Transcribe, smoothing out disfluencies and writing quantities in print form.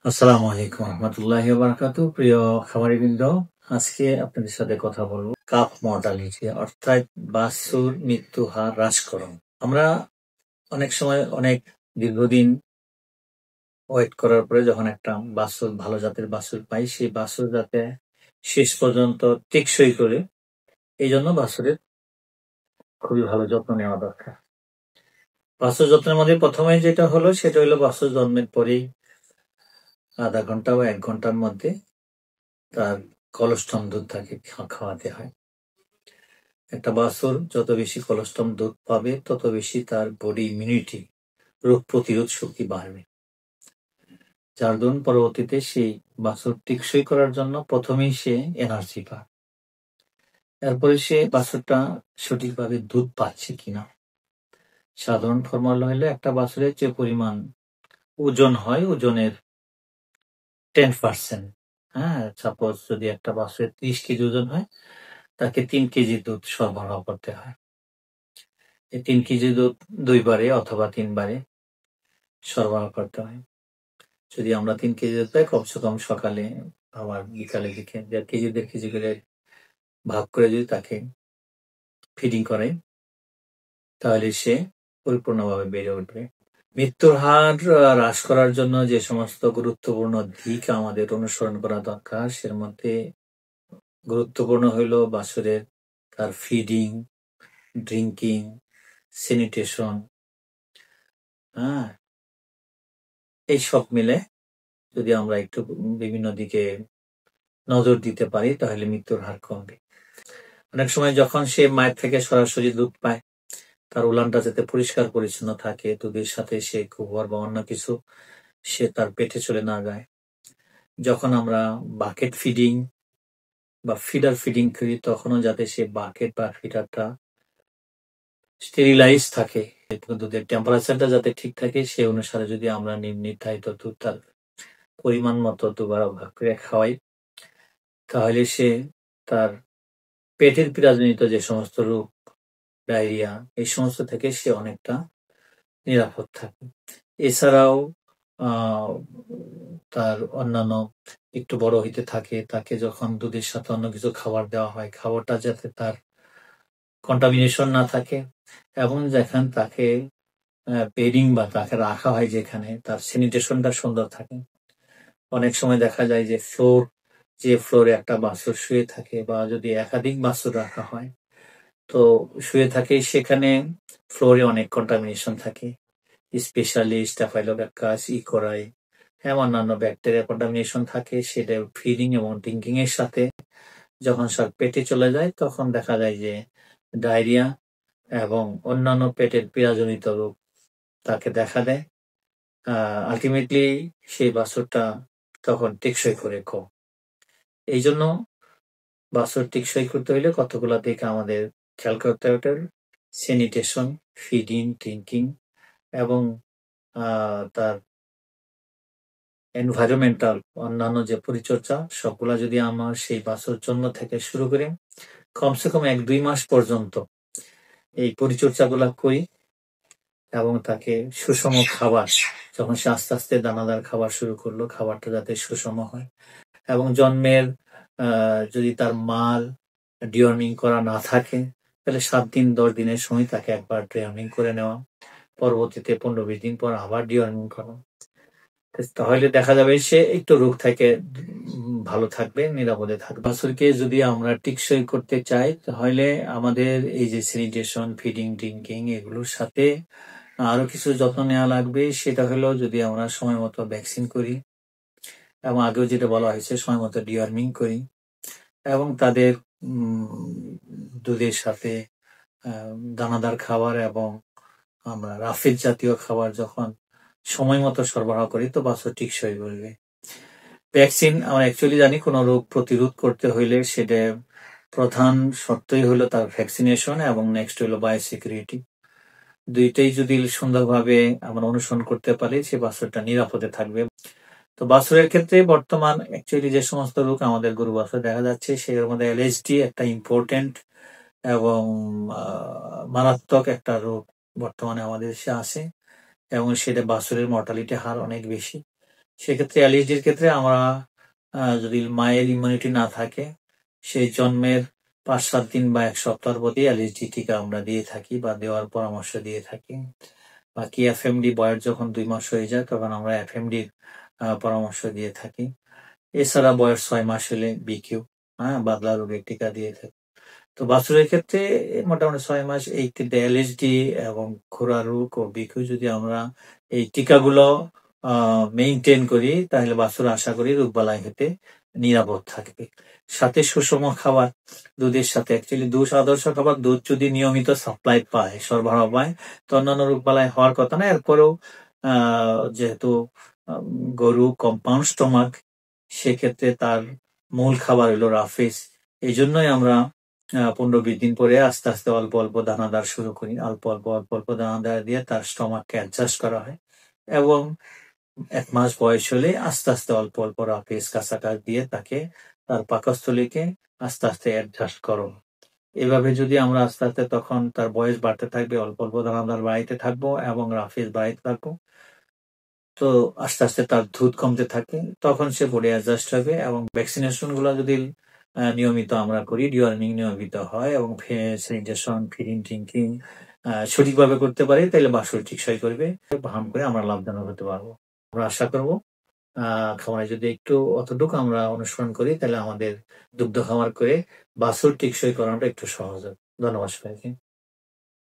আসসালামু আলাইকুম রহমতুল্লাহি বারাকাতু। প্রিয় খামারিবৃন্দ, আজকে আপনাদের সাথে কথা বলবো কাফ মর্টালিটি অর্থাৎ বাছুর মৃত্যু হার হ্রাসকরণ। আমরা অনেক সময় অনেক দীর্ঘদিন ওয়েট করার পরে যখন একটা বাছুর ভালো জাতের বাছুর পাই, সেই বাছুর যাতে শেষ পর্যন্ত টেকসই করে, এই জন্য বাছুরের খুবই ভালো যত্ন নেওয়া দরকার। বাছুর যত্নের মধ্যে প্রথমে যেটা হলো সেটা হলো বাছুর জন্মের পরেই আধা ঘন্টা বা 1 ঘন্টার মধ্যে তার কলস্টম দুধ তাকে খাওয়াতে হয়। একটা বাছুর যত বেশি কলস্টম দুধ পাবে তত বেশি তার বডি ইমিউনিটি, রোগ প্রতিরোধ শক্তি বাড়বে, যার দরুন পরবর্তীতে সেই বাছুর টেকসই করার জন্য প্রথমেই সে এনার্জি পায়। এরপরে সে বাছুরটা সঠিকভাবে দুধ পাচ্ছে কিনা। সাধারণ ফর্মুলা হলো একটা বাছুরের যে পরিমাণ ওজন হয়, ওজনের 10%, হ্যাঁ, সাপোজ যদি একটা বাছুরের 30 কেজি ওজন হয়, তাকে 3 কেজি দুধ সরবরাহ করতে হয়। এই 3 কেজি দুধ 2 বারে অথবা 3 বারে সরবরাহ করতে হয়। যদি আমরা 3 কেজি দুধ পাই, কমসে কম সকালে আবার বিকালের দিকে 1.5 কেজি 1.5 কেজি করে ভাগ করে যদি তাকে ফিডিং করাই, তাহলে সে পরিপূর্ণভাবে বেড়ে উঠবে। মৃত্যুর হার হ্রাস করার জন্য যে সমস্ত গুরুত্বপূর্ণ দিক আমাদের অনুসরণ করা দরকার, সের মধ্যে গুরুত্বপূর্ণ হইলো বাছুরের তার ফিডিং, ড্রিঙ্কিং, স্যানিটেশন, হ্যাঁ, এই সব মিলে যদি আমরা একটু বিভিন্ন দিকে নজর দিতে পারি তাহলে মৃত্যুর হার কমবে। অনেক সময় যখন সে মায়ের থেকে সরাসরি দুধ পায়, তার উলানটা যাতে পরিষ্কার পরিচ্ছন্ন থাকে, দুধের সাথে সে গোবর বা অন্য কিছু সে তার পেটে চলে না যায়। যখন আমরা বাকেট ফিডিং বা ফিডার ফিডিং করি, তখনও যাতে সে বাকেট বা ফিডারটা স্টেরিলাইজ থাকে, দুধের টেম্পারেচারটা যাতে ঠিক থাকে, সে অনুসারে যদি আমরা নির্ধারিত দুধ তার পরিমাণ মতো দুবার ভাগ করে খাওয়াই, তাহলে সে তার পেটের পীড়াজনিত যে সমস্ত রোগ, ডায়রিয়া, এই সমস্ত থেকে সে অনেকটা নিরাপদ থাকে। এছাড়াও তার অন্যান্য একটু বড় হইতে থাকে, তাকে যখন দুধের সাথে অন্য কিছু খাবার দেওয়া হয়, খাবারটা যাতে তার কন্টামিনেশন না থাকে, এবং যেখানে তাকে বেডিং বা তাকে রাখা হয় যেখানে, তার স্যানিটেশনটা সুন্দর থাকে। অনেক সময় দেখা যায় যে ফ্লোরে একটা বাছুর শুয়ে থাকে, বা যদি একাধিক বাছুর রাখা হয় তো শুয়ে থাকে, সেখানে ফ্লোরে অনেক কন্টামিনেশন থাকে, স্পেশালি স্টাফাইলোকাক্কাস, ইকোরাই, অন্যান্য ব্যাকটেরিয়া কন্টামিনেশন থাকে। সেটা ফিডিং এবং ড্রিঙ্কিং এর সাথে যখন সব পেটে চলে যায়, তখন দেখা যায় যে ডায়রিয়া এবং অন্যান্য পেটের পীড়াজনিত রোগ তাকে দেখা দেয়। আলটিমেটলি সেই বাছুরটা তখন টেকসই করে কম। এই জন্য বাছুর টেকসই করতে হইলে কতগুলা দিক আমাদের খেয়াল করতে হবে: স্যানিটেশন, ফিডিং, ড্রিঙ্কিং এবং তার এনভায়রনমেন্টাল অন্যান্য যে পরিচর্যা, সবগুলা যদি আমার সেই বাছুর জন্ম থেকে শুরু করে কমসে কম 1-2 মাস পর্যন্ত এই পরিচর্যাগুলা করি, এবং তাকে সুষম খাবার, যখন সে আস্তে আস্তে দানাদার খাবার শুরু করলো, খাবারটা যাতে সুষম হয়, এবং জন্মের যদি তার মাল ডিওয়ার্মিং করা না থাকে, তাহলে 7 দিন 10 দিনের সময় তাকে একবার ডিওয়ার্মিং করে নেওয়া, পরবর্তীতে 15-20 দিন পর আবার ডিওয়ার্মিং করা, তাহলে দেখা যাবে সে একটু রোগ থেকে ভালো থাকবে, নিরাপদে থাকবে। বাছুরকে যদি আমরা টেকসই করতে চাই, তাহলে আমাদের এই যে স্যানিটেশন, ফিডিং, ড্রিঙ্কিং, এগুলোর সাথে আরো কিছু যত্ন নেওয়া লাগবে। সেটা হলো যদি আমরা সময় মতো ভ্যাকসিন করি, এবং আগেও যেটা বলা হয়েছে সময় মতো ডিওয়ার্মিং করি, এবং তাদের দুধের সাথে দানাদার খাবার এবং আমরা রাফেজ জাতীয় খাবার যখন সময় মতো সরবরাহ করি, তো বাছুর টেকসই করবে। ভ্যাকসিন আমরা অ্যাকচুয়ালি জানি, কোনো রোগ প্রতিরোধ করতে হইলে সেটা প্রধান শর্তই হলো তার ভ্যাকসিনেশন, এবং নেক্সট হলো বায়োসিকিউরিটি। দুইটাই যদি সুন্দরভাবে আমরা অনুসরণ করতে পারি, সে বাছুরটা নিরাপদে থাকবে। তো বাছুরের ক্ষেত্রে বর্তমান অ্যাকচুয়ালি যে সমস্ত রোগ আমাদের গরু বাছুরে দেখা যাচ্ছে, সেগুলোর মধ্যে এলএসডি একটা ইম্পর্টেন্ট এবং মারাত্মক একটা রোগ বর্তমানে আমাদের দেশে আছে, এবং সেটা বাছুরের মর্টালিটি হার অনেক বেশি। সেক্ষেত্রে এলএসডির ক্ষেত্রে আমরা যদি মায়ের ইমিউনিটি না থাকে, সেই জন্মের ৫-৭ দিন বা ১ সপ্তাহের প্রতি এলএসডি টিকা আমরা দিয়ে থাকি বা দেওয়ার পরামর্শ দিয়ে থাকি। বাকি এফএমডি বয়স যখন ২ মাস হয়ে যায় তখন আমরা এফএমডির পরামর্শ দিয়ে থাকি। এছাড়া বয়স ৬ মাস হলে বিকিউ, বাদলা রোগের টিকা দিয়ে থাকি। তো বাছুরের ক্ষেত্রে মোটামুটি ৬ মাস এই ক্ষেত্রে এলএসডি এবং খুরা রোগ ও বিকিউ যদি আমরা এই টিকাগুলো মেইনটেইন করি তাহলে বাছুর আশা করি রোগবালাই হতে নিরাপদ থাকবে। সাথে সুষম খাবার, দুধের সাথে অ্যাকচুয়ালি দুধ আদর্শ খাবার, দুধ যদি নিয়মিত সাপ্লাই পায়, সরবরাহ পায় তো অন্যান্য রোগবালাই হওয়ার কথা না। এরপরেও যেহেতু গরু কম্পাউন্ড স্টমাক, সেক্ষেত্রে তার মূল খাবার হলো রাফেজ। এই জন্যই আমরা ১৫-২০ দিন পরে আস্তে আস্তে অল্প অল্প দানাদার শুরু করি। অল্প অল্প দানাদার দিয়ে তার স্টমাককে অ্যাডজাস্ট করা হয় এবং ১ মাস বয়স হলে আস্তে আস্তে অল্প রাফেজ কাঁচা দিয়ে তাকে তার পাকস্থলীকে আস্তে আস্তে অ্যাডজাস্ট করো। এভাবে যদি আমরা আস্তে আস্তে তখন তার বয়স বাড়তে থাকবে, অল্প দানাদার বাড়াইতে থাকবো এবং রাফেজ বাড়াইতে থাকবো। তো আস্তে আস্তে তার দুধ কমতে থাকে, তখন সে বডি অ্যাডজাস্ট হবে এবং ভ্যাকসিনেশন গুলো যদি নিয়মিত আমরা করি, ডিওয়ার্মিং নিয়মিত হয় এবং স্যানিটেশন, ফিডিং, ড্রিঙ্কিং সঠিকভাবে করতে পারি তাহলে বাছুর টিকসই করবে, ফার্ম করে আমরা লাভজনক হতে পারবো। আমরা আশা করবো খামারে যদি একটু অতটুকু আমরা অনুসরণ করি তাহলে আমাদের দুগ্ধ খামার করে বাছুর টিকসই করানোটা একটু সহজ হবে। ধন্যবাদ সবাইকে।